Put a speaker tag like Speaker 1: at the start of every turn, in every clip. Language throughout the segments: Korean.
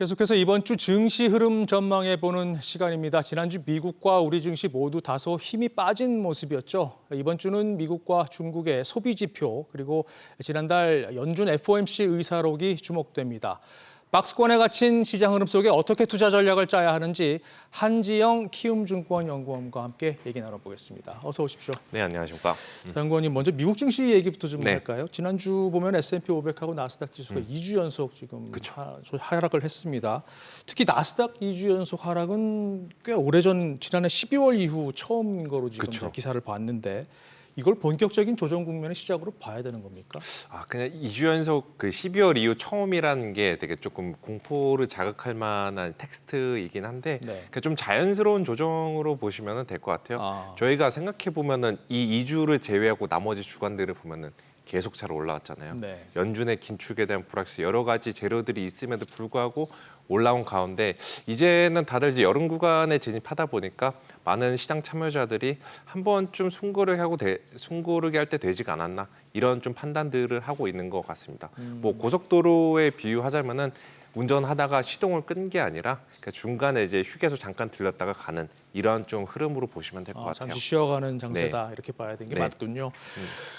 Speaker 1: 계속해서 이번 주 증시 흐름 전망해 보는 시간입니다. 지난주 미국과 우리 증시 모두 다소 힘이 빠진 모습이었죠. 이번 주는 미국과 중국의 소비 지표 그리고 지난달 연준 FOMC 의사록이 주목됩니다. 박스권에 갇힌 시장 흐름 속에 어떻게 투자 전략을 짜야 하는지 한지영 키움증권 연구원과 함께 얘기 나눠보겠습니다. 어서 오십시오.
Speaker 2: 네, 안녕하십니까.
Speaker 1: 연구원님, 먼저 미국 증시 얘기부터 좀
Speaker 2: 네.
Speaker 1: 할까요? 지난주 보면 S&P 500하고 나스닥 지수가 2주 연속 지금 하락을 했습니다. 특히 나스닥 2주 연속 하락은 꽤 오래전 지난해 12월 이후 처음인 거로 지금 기사를 봤는데 이걸 본격적인 조정 국면의 시작으로 봐야 되는 겁니까?
Speaker 2: 그냥 2주 연속 그 12월 이후 처음이라는 게 되게 조금 공포를 자극할 만한 텍스트이긴 한데 좀 자연스러운 조정으로 보시면 될 것 같아요. 저희가 생각해 보면은 이 2주를 제외하고 나머지 주간들을 보면은 계속 잘 올라왔잖아요. 연준의 긴축에 대한 불확실 여러 가지 재료들이 있음에도 불구하고 올라온 가운데 이제는 다들 이제 여름 구간에 진입하다 보니까 많은 시장 참여자들이 한 번쯤 숨고르게 할 때 되지가 않았나 이런 좀 판단들을 하고 있는 것 같습니다. 뭐 고속도로에 비유하자면은 운전하다가 시동을 끈 게 아니라 중간에 이제 휴게소 잠깐 들렸다가 가는 이런 좀 흐름으로 보시면 될 것 같아요.
Speaker 1: 잠시 쉬어가는 장세다 이렇게 봐야 되는 게 맞군요.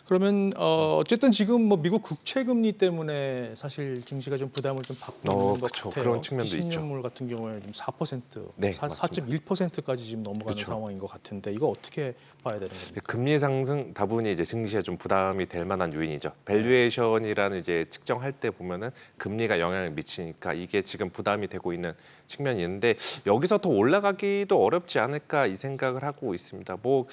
Speaker 1: 그러면 어쨌든 지금 뭐 미국 국채 금리 때문에 사실 증시가 좀 부담을 좀 받고 있는 것 같아요.
Speaker 2: 그런 측면도 있죠.
Speaker 1: 10년물 같은 경우에 지금 4.1%까지 지금 넘어가는 상황인 것 같은데 이거 어떻게 봐야 되는 겁니까?
Speaker 2: 금리 상승 다분히 이제 증시에 좀 부담이 될 만한 요인이죠. 밸류에이션이라는 이제 측정할 때 보면은 금리가 영향을 미치니까 이게 지금 부담이 되고 있는 측면이 있는데 여기서 더 올라가기도 어렵지 않을까 이 생각을 하고 있습니다. 뭐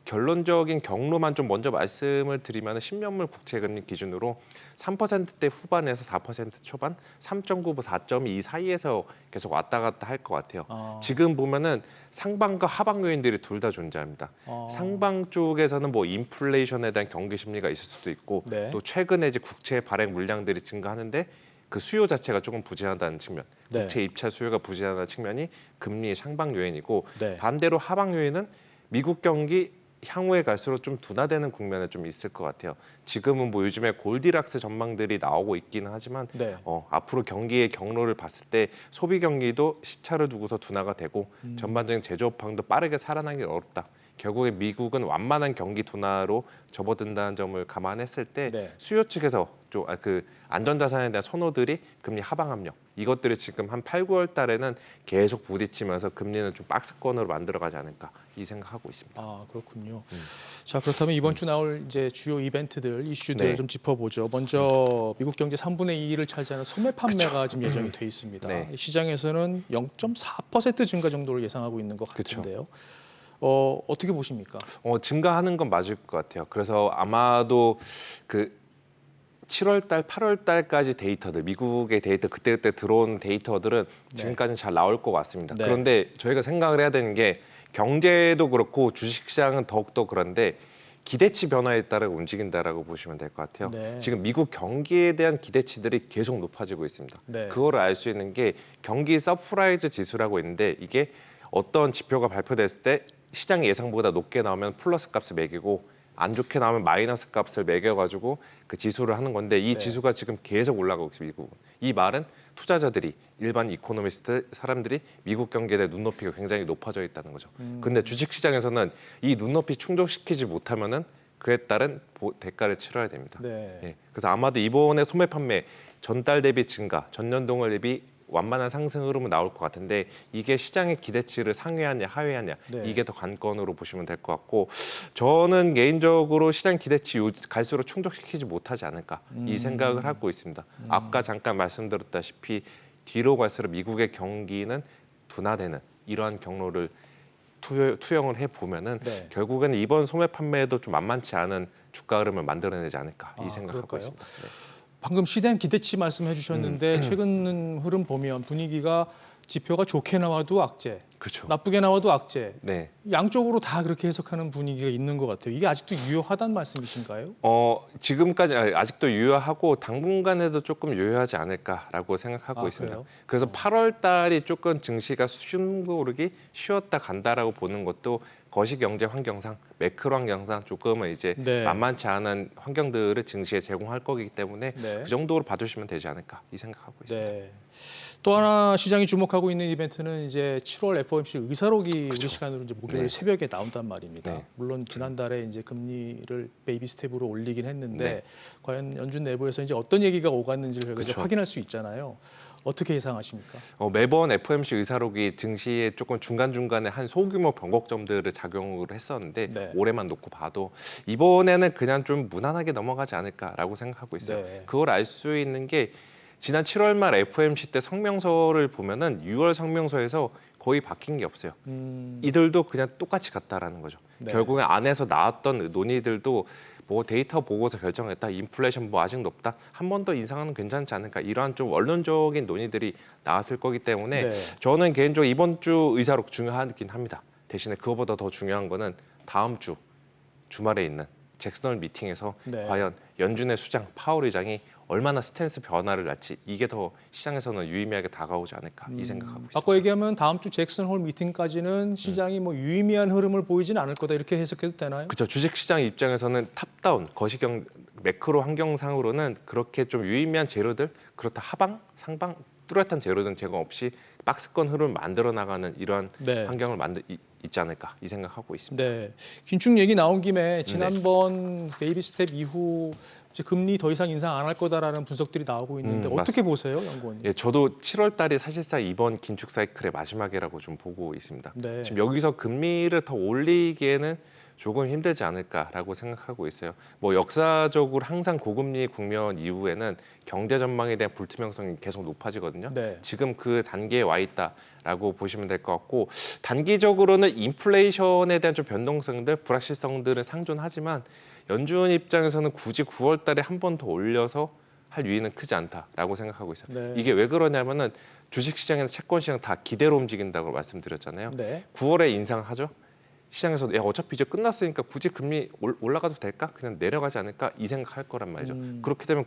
Speaker 2: 결론적인 경로만 좀 먼저 말씀을 드리면 10년물 국채 금리 기준으로 3%대 후반에서 4% 초반, 3.9부 4.2 사이에서 계속 왔다 갔다 할 것 같아요. 지금 보면은 상방과 하방 요인들이 둘 다 존재합니다. 상방 쪽에서는 뭐 인플레이션에 대한 경기 심리가 있을 수도 있고 또 최근에 이제 국채 발행 물량들이 증가하는데 그 수요 자체가 조금 부진하다는 측면, 국채 입찰 수요가 부진하다는 측면이 금리 상방 요인이고 반대로 하방 요인은 미국 경기 향후에 갈수록 좀 둔화되는 국면에 좀 있을 것 같아요. 지금은 뭐 요즘에 골디락스 전망들이 나오고 있기는 하지만 앞으로 경기의 경로를 봤을 때 소비 경기도 시차를 두고서 둔화가 되고 전반적인 제조업황도 빠르게 살아나기 어렵다. 결국에 미국은 완만한 경기 둔화로 접어든다는 점을 감안했을 때 수요 측에서 좀 그 안전자산에 대한 선호들이 금리 하방 압력 이것들이 지금 한 8, 9월 달에는 계속 부딪히면서 금리는 좀 박스권으로 만들어가지 않을까 이 생각하고 있습니다.
Speaker 1: 그렇군요. 자, 그렇다면 이번 주 나올 이제 주요 이벤트들, 이슈들을 좀 짚어보죠. 먼저 미국 경제 3분의 2를 차지하는 소매 판매가 지금 예정이 돼 있습니다. 시장에서는 0.4% 증가 정도를 예상하고 있는 것 같은데요. 어떻게 보십니까?
Speaker 2: 증가하는 건 맞을 것 같아요. 그래서 아마도 그 7월 달, 8월 달까지 데이터들, 미국의 데이터 그때그때 들어온 데이터들은 지금까지는 잘 나올 것 같습니다. 그런데 저희가 생각을 해야 되는 게 경제도 그렇고 주식시장은 더욱더 그런데 기대치 변화에 따라 움직인다라고 보시면 될 것 같아요. 지금 미국 경기에 대한 기대치들이 계속 높아지고 있습니다. 그거를 알 수 있는 게 경기 서프라이즈 지수라고 있는데 이게 어떤 지표가 발표됐을 때 시장의 예상보다 높게 나오면 플러스 값을 매기고 안 좋게 나오면 마이너스 값을 매겨가지고 그 지수를 하는 건데 이 지수가 지금 계속 올라가고 있습니다. 미국은. 이 말은 투자자들이 일반 이코노미스트 사람들이 미국 경기에 대한 눈높이가 굉장히 높아져 있다는 거죠. 근데 주식시장에서는 이 눈높이 충족시키지 못하면은 그에 따른 대가를 치러야 됩니다. 그래서 아마도 이번에 소매 판매 전달 대비 증가, 전년 동월 대비 완만한 상승 흐름은 나올 것 같은데 이게 시장의 기대치를 상회하냐 하회하냐 이게 더 관건으로 보시면 될 것 같고 저는 개인적으로 시장 기대치 갈수록 충족시키지 못하지 않을까 이 생각을 하고 있습니다. 아까 잠깐 말씀드렸다시피 뒤로 갈수록 미국의 경기는 둔화되는 이러한 경로를 투영을 해보면은 결국에는 이번 소매 판매에도 좀 만만치 않은 주가 흐름을 만들어내지 않을까 이 생각하고 있습니다.
Speaker 1: 방금 시대한 기대치 말씀해 주셨는데 최근 흐름 보면 분위기가 지표가 좋게 나와도 악재, 나쁘게 나와도 악재, 양쪽으로 다 그렇게 해석하는 분위기가 있는 것 같아요. 이게 아직도 유효하다는 말씀이신가요?
Speaker 2: 지금까지 아직도 유효하고 당분간에도 조금 유효하지 않을까라고 생각하고 있습니다.
Speaker 1: 그래요?
Speaker 2: 그래서 8월 달이 조금 증시가 숨고르기 쉬었다 간다라고 보는 것도 거시경제 환경상, 매크로 환경상 조금은 이제 만만치 않은 환경들을 증시에 제공할 거기 때문에 그 정도로 봐주시면 되지 않을까 이 생각하고 있습니다.
Speaker 1: 또 하나 시장이 주목하고 있는 이벤트는 이제 7월 FOMC 의사록이 우리 시간으로 이제 목요일
Speaker 2: 네.
Speaker 1: 새벽에 나온단 말입니다.
Speaker 2: 네.
Speaker 1: 물론 지난달에 이제 금리를 베이비 스텝으로 올리긴 했는데
Speaker 2: 네.
Speaker 1: 과연 연준 내부에서 이제 어떤 얘기가 오갔는지를 저희가 이제
Speaker 2: 그렇죠.
Speaker 1: 확인할 수 있잖아요. 어떻게 예상하십니까?
Speaker 2: 매번 FOMC 의사록이 증시에 조금 중간중간에 한 소규모 변곡점들을 작용을 했었는데
Speaker 1: 네.
Speaker 2: 올해만 놓고 봐도 이번에는 그냥 좀 무난하게 넘어가지 않을까라고 생각하고 있어요.
Speaker 1: 네.
Speaker 2: 그걸 알 수 있는 게 지난 7월 말 FOMC 때 성명서를 보면은 6월 성명서에서 거의 바뀐 게 없어요. 이들도 그냥 똑같이 갔다라는 거죠.
Speaker 1: 네.
Speaker 2: 결국에 안에서 나왔던 논의들도 뭐 데이터 보고서 결정했다, 인플레이션 뭐 아직 높다, 한 번 더 인상하는 괜찮지 않을까 이러한 좀 원론적인 논의들이 나왔을 거기 때문에
Speaker 1: 네.
Speaker 2: 저는 개인적으로 이번 주 의사록 중요하긴 합니다. 대신에 그거보다 더 중요한 거는 다음 주 주말에 있는 잭슨홀 미팅에서
Speaker 1: 네.
Speaker 2: 과연 연준의 수장 파월 의장이 얼마나 스탠스 변화를 날지 이게 더 시장에서는 유의미하게 다가오지 않을까 이 생각하고 있습니다.
Speaker 1: 바꿔 얘기하면 다음 주 잭슨홀 미팅까지는 시장이 뭐 유의미한 흐름을 보이지는 않을 거다 이렇게 해석해도 되나요?
Speaker 2: 그렇죠. 주식시장 입장에서는 탑다운 거시경 매크로 환경상으로는 그렇게 좀 유의미한 재료들 그렇다 하방 상방 뚜렷한 재료등 제공 없이 박스권 흐름을 만들어 나가는 이러한
Speaker 1: 네.
Speaker 2: 환경을 있지 않을까 이 생각하고 있습니다.
Speaker 1: 네, 긴축 얘기 나온 김에 지난번 베이비 스텝 이후 이제 금리 더 이상 인상 안 할 거다라는 분석들이 나오고 있는데 어떻게 보세요, 연구원님?
Speaker 2: 예, 저도 7월 달이 사실상 이번 긴축 사이클의 마지막이라고 좀 보고 있습니다.
Speaker 1: 네.
Speaker 2: 지금 여기서 금리를 더 올리기에는 조금 힘들지 않을까라고 생각하고 있어요. 뭐 역사적으로 항상 고금리 국면 이후에는 경제 전망에 대한 불투명성이 계속 높아지거든요.
Speaker 1: 네.
Speaker 2: 지금 그 단계에 와 있다라고 보시면 될 것 같고 단기적으로는 인플레이션에 대한 좀 변동성들, 불확실성들은 상존하지만 연준 입장에서는 굳이 9월 달에 한 번 더 올려서 할 유의는 크지 않다라고 생각하고 있어요.
Speaker 1: 네.
Speaker 2: 이게 왜 그러냐면은 주식시장이나 채권시장 다 기대로 움직인다고 말씀드렸잖아요.
Speaker 1: 네.
Speaker 2: 9월에 인상하죠. 시장에서도 야 어차피 이제 끝났으니까 굳이 금리 올라가도 될까? 그냥 내려가지 않을까? 이 생각할 거란 말이죠. 그렇게 되면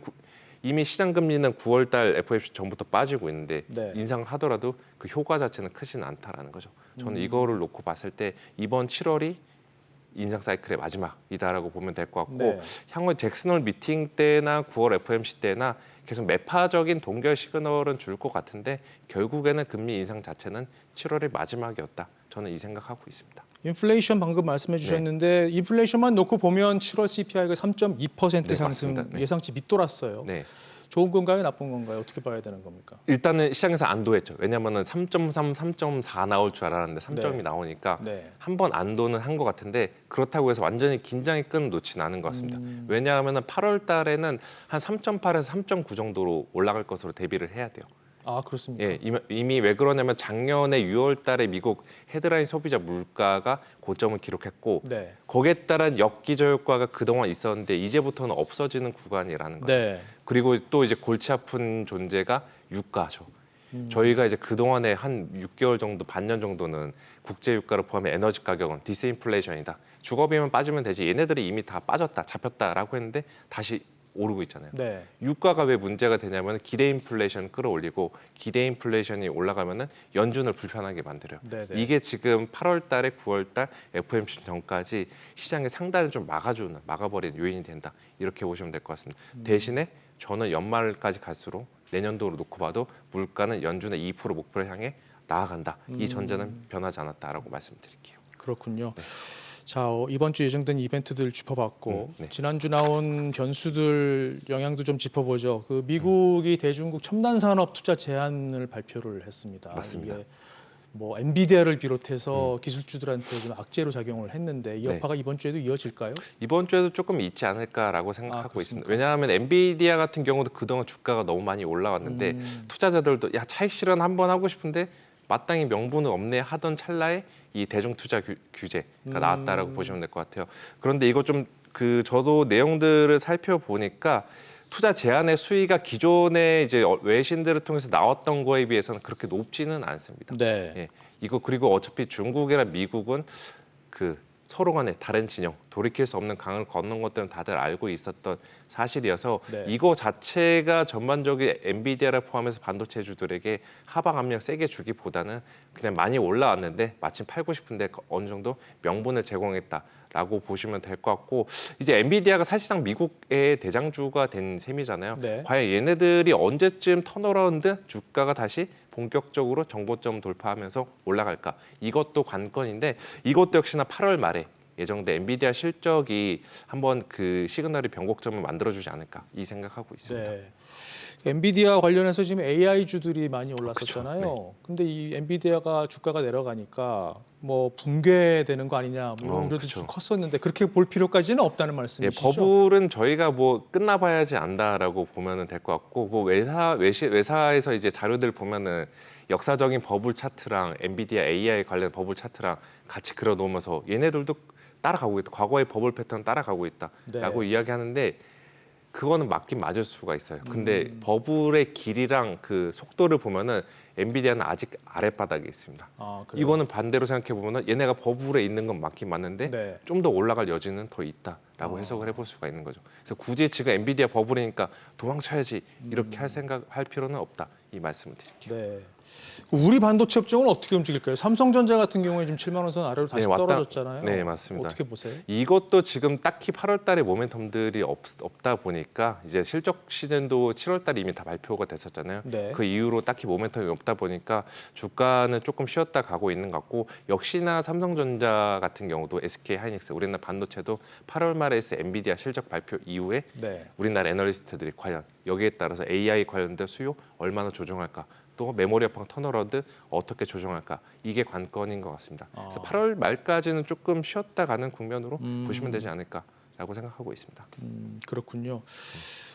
Speaker 2: 이미 시장 금리는 9월 달 FOMC 전부터 빠지고 있는데
Speaker 1: 네.
Speaker 2: 인상을 하더라도 그 효과 자체는 크지는 않다라는 거죠. 저는 이거를 놓고 봤을 때 이번 7월이 인상 사이클의 마지막이다라고 보면 될 것 같고
Speaker 1: 네.
Speaker 2: 향후 잭슨홀 미팅 때나 9월 FOMC 때나 계속 매파적인 동결 시그널은 줄 것 같은데 결국에는 금리 인상 자체는 7월이 마지막이었다. 저는 이 생각하고 있습니다.
Speaker 1: 인플레이션 방금 말씀해 주셨는데 인플레이션만 놓고 보면 7월 CPI가 3.2%
Speaker 2: 네,
Speaker 1: 상승
Speaker 2: 맞습니다. 네.
Speaker 1: 예상치 밑돌았어요.
Speaker 2: 네.
Speaker 1: 좋은 건가요, 나쁜 건가요? 어떻게 봐야 되는 겁니까?
Speaker 2: 일단은 시장에서 안도했죠. 왜냐하면 3.3, 3.4 나올 줄 알았는데 3점이
Speaker 1: 네.
Speaker 2: 나오니까
Speaker 1: 네.
Speaker 2: 한 번 안도는 한 것 같은데 그렇다고 해서 완전히 긴장의 끈 놓지는 않은 것 같습니다. 왜냐하면 8월 달에는 한 3.8에서 3.9 정도로 올라갈 것으로 대비를 해야 돼요.
Speaker 1: 아, 그렇습니까?
Speaker 2: 예, 이미 왜 그러냐면 작년에 6월 달에 미국 헤드라인 소비자 물가가 고점을 기록했고
Speaker 1: 네.
Speaker 2: 거기에 따른 역기저 효과가 그동안 있었는데 이제부터는 없어지는 구간이라는 거예요.
Speaker 1: 네.
Speaker 2: 그리고 또 이제 골치 아픈 존재가 유가죠. 저희가 이제 그동안에 한 6개월 정도, 반년 정도는 국제 유가를 포함해 에너지 가격은 디스인플레이션이다. 주거비만 빠지면 되지. 얘네들이 이미 다 빠졌다, 잡혔다라고 했는데 다시 오르고 있잖아요.
Speaker 1: 네.
Speaker 2: 유가가 왜 문제가 되냐면 기대 인플레이션 끌어올리고 기대 인플레이션이 올라가면은 연준을 불편하게 만들어요.
Speaker 1: 네네.
Speaker 2: 이게 지금 8월 달에 9월 달 FOMC 전까지 시장의 상단을 좀 막아버리는 요인이 된다. 이렇게 보시면 될 것 같습니다. 대신에 저는 연말까지 갈수록 내년도로 놓고 봐도 물가는 연준의 2% 목표를 향해 나아간다. 이 전제는 변하지 않았다라고 말씀드릴게요.
Speaker 1: 그렇군요. 자, 이번 주 예정된 이벤트들 짚어봤고
Speaker 2: 네.
Speaker 1: 지난주 나온 변수들 영향도 좀 짚어보죠. 그 미국이 대중국 첨단 산업 투자 제한을 발표를 했습니다.
Speaker 2: 맞습니다.
Speaker 1: 이게 뭐 엔비디아를 비롯해서 기술주들한테 좀 악재로 작용을 했는데 이
Speaker 2: 네.
Speaker 1: 여파가 이번 주에도 이어질까요?
Speaker 2: 이번 주에도 조금 있지 않을까라고 생각하고
Speaker 1: 그렇습니까?
Speaker 2: 있습니다. 왜냐하면 엔비디아 같은 경우도 그동안 주가가 너무 많이 올라왔는데 투자자들도 야 차익 실현 한번 하고 싶은데 마땅히 명분은 없네 하던 찰나에 이 대중 투자 규제가 나왔다라고 보시면 될 것 같아요. 그런데 이거 좀 저도 내용들을 살펴보니까 투자 제한의 수위가 기존에 이제 외신들을 통해서 나왔던 거에 비해서는 그렇게 높지는 않습니다.
Speaker 1: 네.
Speaker 2: 예, 이거 그리고 어차피 중국이나 미국은 서로 간에 다른 진영, 돌이킬 수 없는 강을 걷는 것들은 다들 알고 있었던 사실이어서
Speaker 1: 네.
Speaker 2: 이거 자체가 전반적인 엔비디아를 포함해서 반도체주들에게 하방 압력 세게 주기보다는 그냥 많이 올라왔는데 마침 팔고 싶은데 어느 정도 명분을 제공했다라고 보시면 될 것 같고 이제 엔비디아가 사실상 미국의 대장주가 된 셈이잖아요.
Speaker 1: 네.
Speaker 2: 과연 얘네들이 언제쯤 턴어라운드 주가가 다시 본격적으로 정고점 돌파하면서 올라갈까? 이것도 관건인데 이것도 역시나 8월 말에 예정된 엔비디아 실적이 한번 그 시그널의 변곡점을 만들어주지 않을까 이 생각하고 있습니다.
Speaker 1: 네. 엔비디아 관련해서 지금 AI주들이 많이 올랐었잖아요.
Speaker 2: 그렇죠.
Speaker 1: 근데 이 엔비디아가 주가가 내려가니까 뭐 붕괴되는 거 아니냐 뭐 이런 우려도
Speaker 2: 그렇죠.
Speaker 1: 좀 컸었는데 그렇게 볼 필요까지는 없다는
Speaker 2: 예,
Speaker 1: 말씀이시죠?
Speaker 2: 버블은 저희가 뭐 끝나봐야지 안다라고 보면은 될 것 같고, 뭐 외사에서 이제 자료들 보면은 역사적인 버블 차트랑 엔비디아 AI 관련 버블 차트랑 같이 그려 놓으면서 얘네들도 따라가고 있다. 과거의 버블 패턴 따라가고 있다라고
Speaker 1: 네.
Speaker 2: 이야기하는데 그거는 맞긴 맞을 수가 있어요. 근데 버블의 길이랑 그 속도를 보면은 엔비디아는 아직 아랫바닥에 있습니다.
Speaker 1: 아, 그래요?
Speaker 2: 이거는 반대로 생각해 보면은 얘네가 버블에 있는 건 맞긴 맞는데
Speaker 1: 네.
Speaker 2: 좀 더 올라갈 여지는 더 있다라고 해석을 해볼 수가 있는 거죠. 그래서 굳이 지금 엔비디아 버블이니까 도망쳐야지 이렇게 할 필요는 없다 이 말씀을 드릴게요.
Speaker 1: 네. 우리 반도체 업종은 어떻게 움직일까요? 삼성전자 같은 경우에 지금 7만 원 선 아래로 다시
Speaker 2: 네,
Speaker 1: 떨어졌잖아요.
Speaker 2: 네, 맞습니다.
Speaker 1: 어떻게 보세요?
Speaker 2: 이것도 지금 딱히 8월 달에 모멘텀들이 없다 보니까 이제 실적 시즌도 7월 달에 이미 다 발표가 됐었잖아요.
Speaker 1: 네.
Speaker 2: 그 이후로 딱히 모멘텀이 없다 보니까 주가는 조금 쉬었다 가고 있는 것 같고, 역시나 삼성전자 같은 경우도 SK 하이닉스 우리나라 반도체도 8월 말에 있을 엔비디아 실적 발표 이후에
Speaker 1: 네.
Speaker 2: 우리나라 애널리스트들이 과연 여기에 따라서 AI 관련된 수요 얼마나 조정할까, 또 메모리 업황 턴어라운드 어떻게 조정할까, 이게 관건인 것 같습니다. 그래서 8월 말까지는 조금 쉬었다 가는 국면으로 보시면 되지 않을까라고 생각하고 있습니다.
Speaker 1: 그렇군요.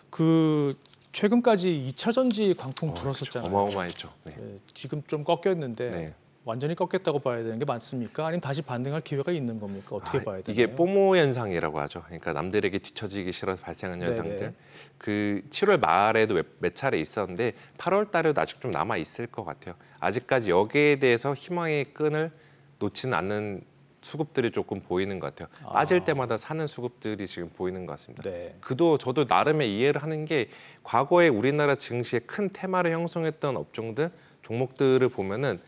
Speaker 1: 그 최근까지 2차 전지 광풍 불었었잖아요.
Speaker 2: 어마어마했죠. 네.
Speaker 1: 네, 지금 좀 꺾였는데
Speaker 2: 네.
Speaker 1: 완전히 꺾였다고 봐야 되는 게 맞습니까? 아니면 다시 반등할 기회가 있는 겁니까? 어떻게 봐야 되나요?
Speaker 2: 이게 뽀모 현상이라고 하죠. 그러니까 남들에게 뒤처지기 싫어서 발생한
Speaker 1: 네네.
Speaker 2: 현상들. 그 7월 말에도 몇 차례 있었는데 8월 달에도 아직 좀 남아 있을 것 같아요. 아직까지 여기에 대해서 희망의 끈을 놓지는 않는 수급들이 조금 보이는 것 같아요. 빠질 때마다 사는 수급들이 지금 보이는 것 같습니다.
Speaker 1: 네.
Speaker 2: 그도 저도 나름의 이해를 하는 게, 과거에 우리나라 증시의 큰 테마를 형성했던 업종들, 종목들을 보면은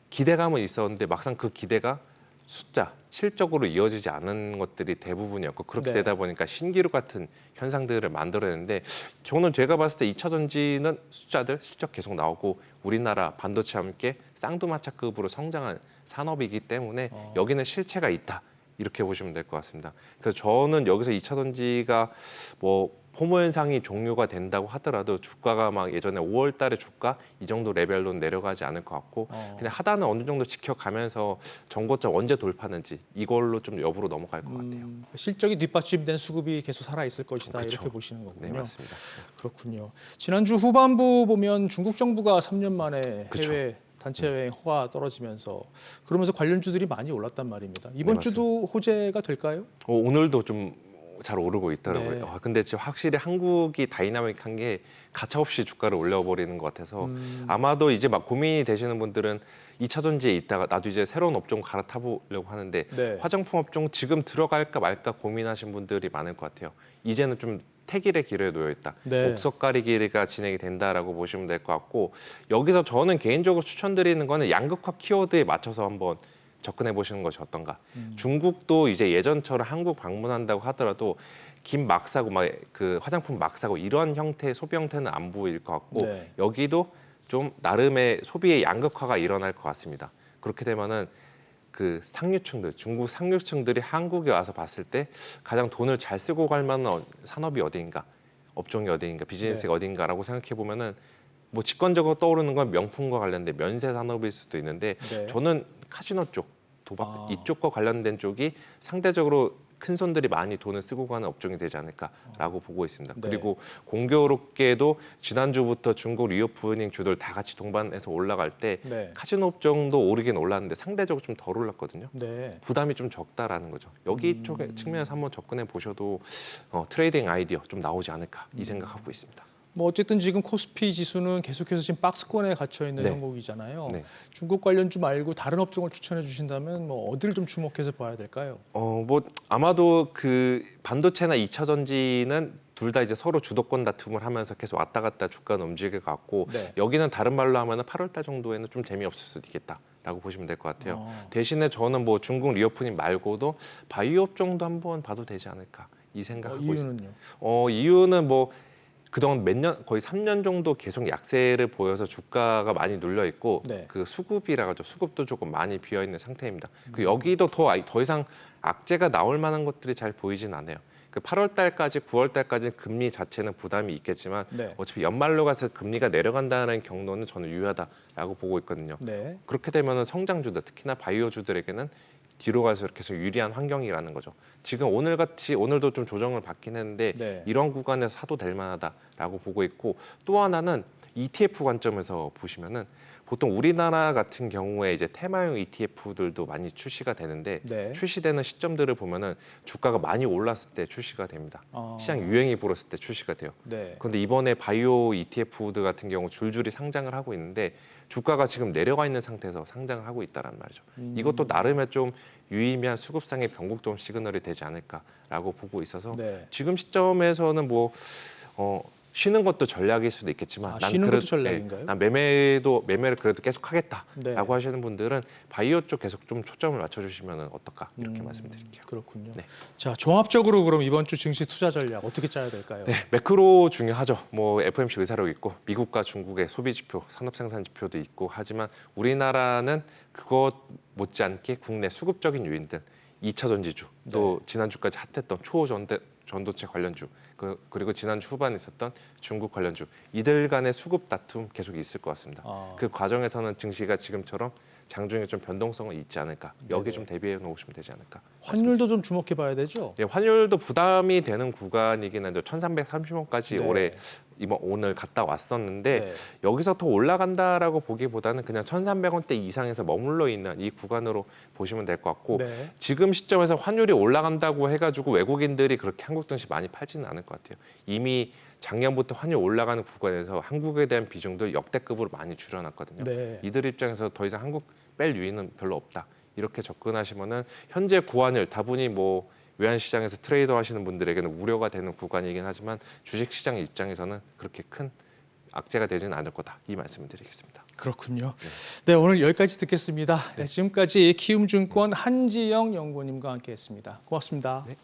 Speaker 2: 기대감은 있었는데 막상 그 기대가 숫자, 실적으로 이어지지 않은 것들이 대부분이었고, 그렇게
Speaker 1: 네.
Speaker 2: 되다 보니까 신기루 같은 현상들을 만들어내는데, 저는 제가 봤을 때 2차 전지는 숫자들 실적 계속 나오고 우리나라 반도체와 함께 쌍두마차급으로 성장한 산업이기 때문에 여기는 실체가 있다, 이렇게 보시면 될 것 같습니다. 그래서 저는 여기서 2차 전지가 뭐 포모 현상이 종료가 된다고 하더라도 주가가 막 예전에 5월 달에 주가 이 정도 레벨로 내려가지 않을 것 같고, 그냥 하단은 어느 정도 지켜가면서 정고점 언제 돌파하는지 이걸로 좀 여부로 넘어갈 것 같아요.
Speaker 1: 실적이 뒷받침된 수급이 계속 살아 있을 것이다
Speaker 2: 그쵸.
Speaker 1: 이렇게 보시는 거군요.
Speaker 2: 네, 맞습니다.
Speaker 1: 그렇군요. 지난주 후반부 보면 중국 정부가 3년 만에
Speaker 2: 그쵸.
Speaker 1: 해외 단체 여행 허가 떨어지면서 그러면서 관련주들이 많이 올랐단 말입니다. 이번
Speaker 2: 네,
Speaker 1: 주도 호재가 될까요?
Speaker 2: 오늘도 좀 잘 오르고 있더라고요.
Speaker 1: 네.
Speaker 2: 근데 지금 확실히 한국이 다이나믹한 게 가차없이 주가를 올려버리는 것 같아서 아마도 이제 막 고민이 되시는 분들은 2차 전지에 있다가 나도 이제 새로운 업종 갈아타보려고 하는데
Speaker 1: 네.
Speaker 2: 화장품 업종 지금 들어갈까 말까 고민하신 분들이 많을 것 같아요. 이제는 좀 태길의 길에 놓여 있다.
Speaker 1: 네.
Speaker 2: 옥석 가리기가 진행이 된다라고 보시면 될 것 같고, 여기서 저는 개인적으로 추천드리는 거는 양극화 키워드에 맞춰서 한번 접근해 보시는 것이 어떤가. 중국도 이제 예전처럼 한국 방문한다고 하더라도 김 막 사고 막 그 화장품 막 사고 이런 형태의 소비 형태는 안 보일 것 같고,
Speaker 1: 네.
Speaker 2: 여기도 좀 나름의 소비의 양극화가 일어날 것 같습니다. 그렇게 되면은 그 상류층들, 중국 상류층들이 한국에 와서 봤을 때 가장 돈을 잘 쓰고 갈 만한 산업이 어디인가, 업종이 어디인가, 비즈니스가 어디인가라고 생각해 보면은 뭐 직관적으로 떠오르는 건 명품과 관련된 면세 산업일 수도 있는데,
Speaker 1: 네.
Speaker 2: 저는 카지노 쪽, 도박 이쪽과 관련된 쪽이 상대적으로 큰 손들이 많이 돈을 쓰고 가는 업종이 되지 않을까라고 보고 있습니다.
Speaker 1: 네.
Speaker 2: 그리고 공교롭게도 지난주부터 중국 리오프닝 주들 다 같이 동반해서 올라갈 때
Speaker 1: 네.
Speaker 2: 카지노 업종도 오르긴 올랐는데 상대적으로 좀 덜 올랐거든요.
Speaker 1: 네.
Speaker 2: 부담이 좀 적다라는 거죠. 여기 쪽에 측면에서 한번 접근해 보셔도 트레이딩 아이디어 좀 나오지 않을까 이 생각하고 있습니다.
Speaker 1: 뭐 어쨌든 지금 코스피 지수는 계속해서 지금 박스권에 갇혀 있는
Speaker 2: 네.
Speaker 1: 형국이잖아요.
Speaker 2: 네.
Speaker 1: 중국 관련주 말고 다른 업종을 추천해 주신다면 뭐 어디를 좀 주목해서 봐야 될까요?
Speaker 2: 뭐 아마도 그 반도체나 2차 전지는 둘 다 이제 서로 주도권 다툼을 하면서 계속 왔다 갔다 주가는 움직일 것 같고,
Speaker 1: 네.
Speaker 2: 여기는 다른 말로 하면은 8월 달 정도에는 좀 재미없을 수도 있겠다라고 보시면 될 것 같아요. 대신에 저는 뭐 중국 리오프닝 말고도 바이오 업종도 한번 봐도 되지 않을까 이 생각하고 있습니다.
Speaker 1: 이유는요?
Speaker 2: 이유는 뭐 그동안 몇 년, 거의 3년 정도 계속 약세를 보여서 주가가 많이 눌려 있고
Speaker 1: 네.
Speaker 2: 그 수급이라 하죠. 수급도 조금 많이 비어 있는 상태입니다. 그 여기도 더 이상 악재가 나올 만한 것들이 잘 보이진 않아요. 그 8월 달까지 9월 달까지 금리 자체는 부담이 있겠지만
Speaker 1: 네.
Speaker 2: 어차피 연말로 가서 금리가 내려간다는 경로는 저는 유효하다라고 보고 있거든요.
Speaker 1: 네.
Speaker 2: 그렇게 되면 성장주들, 특히나 바이오주들에게는 뒤로 가서 계속 유리한 환경이라는 거죠. 지금 오늘도 좀 조정을 받긴 했는데
Speaker 1: 네.
Speaker 2: 이런 구간에서 사도 될 만하다라고 보고 있고, 또 하나는 ETF 관점에서 보시면은 보통 우리나라 같은 경우에 이제 테마형 ETF들도 많이 출시가 되는데
Speaker 1: 네.
Speaker 2: 출시되는 시점들을 보면은 주가가 많이 올랐을 때 출시가 됩니다. 시장 유행이 불었을 때 출시가 돼요.
Speaker 1: 네.
Speaker 2: 그런데 이번에 바이오 ETF들 같은 경우 줄줄이 상장을 하고 있는데 주가가 지금 내려가 있는 상태에서 상장을 하고 있다는 말이죠. 이것도 나름의 좀 유의미한 수급상의 변곡점 시그널이 되지 않을까라고 보고 있어서
Speaker 1: 네. 지금
Speaker 2: 지금 시점에서는 쉬는 것도 전략일 수도 있겠지만 난
Speaker 1: 쉬는
Speaker 2: 그래도,
Speaker 1: 것도 전략인가요?
Speaker 2: 난 매매를 그래도 계속 하겠다라고
Speaker 1: 네.
Speaker 2: 하시는 분들은 바이오 쪽 계속 좀 초점을 맞춰주시면 어떨까 이렇게 말씀드릴게요.
Speaker 1: 그렇군요.
Speaker 2: 네.
Speaker 1: 자, 종합적으로 그럼 이번 주 증시 투자 전략 어떻게 짜야 될까요?
Speaker 2: 네, 매크로 중요하죠. FOMC 의사록 있고 미국과 중국의 소비 지표, 산업 생산 지표도 있고 하지만 우리나라는 그것 못지않게 국내 수급적인 요인들, 2차 전지주, 또 지난주까지 핫했던 초전도체 관련주, 그리고 지난주 후반에 있었던 중국 관련주, 이들 간의 수급 다툼 계속 있을 것 같습니다. 그 과정에서는 증시가 지금처럼 장중에 좀 변동성은 있지 않을까. 여기 좀 대비해 놓으시면 되지 않을까.
Speaker 1: 환율도 좀 주목해 봐야 되죠?
Speaker 2: 예, 환율도 부담이 되는 구간이긴 한데 1,330원까지
Speaker 1: 네.
Speaker 2: 오늘 갔다 왔었는데
Speaker 1: 네.
Speaker 2: 여기서 더 올라간다라고 보기보다는 그냥 1,300원대 이상에서 머물러 있는 이 구간으로 보시면 될 것 같고
Speaker 1: 네.
Speaker 2: 지금 시점에서 환율이 올라간다고 해가지고 외국인들이 그렇게 한국 증시 많이 팔지는 않을 것 같아요. 이미 작년부터 환율 올라가는 구간에서 한국에 대한 비중도 역대급으로 많이 줄여놨거든요.
Speaker 1: 네.
Speaker 2: 이들 입장에서 더 이상 한국 뺄 유인은 별로 없다. 이렇게 접근하시면은 현재 고환율 다분히 외환시장에서 트레이더 하시는 분들에게는 우려가 되는 구간이긴 하지만 주식시장 입장에서는 그렇게 큰 악재가 되지는 않을 거다. 이 말씀을 드리겠습니다.
Speaker 1: 그렇군요. 네, 오늘 여기까지 듣겠습니다. 네, 지금까지 키움증권 한지영 연구원님과 함께했습니다. 고맙습니다.
Speaker 2: 네.